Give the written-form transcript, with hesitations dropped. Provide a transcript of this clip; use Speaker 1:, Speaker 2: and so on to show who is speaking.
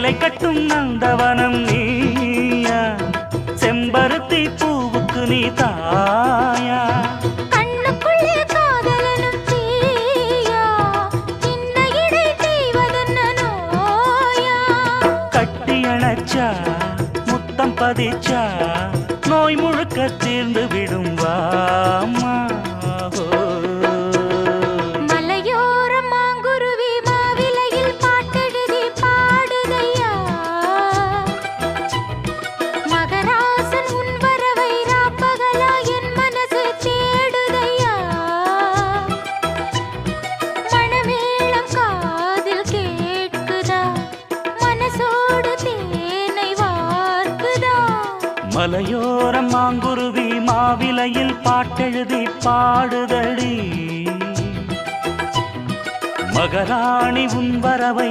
Speaker 1: சேலை கட்டும் நந்தவனம் நீயா, செம்பருத்தி பூவுக்கு நீ தாயா,
Speaker 2: கண்ணுக்குள்ளே காதலனும் தீயா, சின்ன இடை தீவதென்ன நோயா,
Speaker 1: கட்டி அணைச்சா முத்தம் பதிச்சா நோய் முழுக்க தீர்ந்து விடும் வாமா.
Speaker 2: மலையோரம் மாங்குருவி மாவிலையில் பாட்டெழுதி பாடுதையா, மகராசன் உன் வரவை ராப்பகலா என் மனசு தேடுதையா, மணமேளம் காதில் கேட்குதா, மனசோடு தேனை வார்க்குதா.
Speaker 1: மலையோரம் மாங்குருவி மாவிலையில் பாட்டெழுதி பாடுதடி, மகராணி உன் வரவை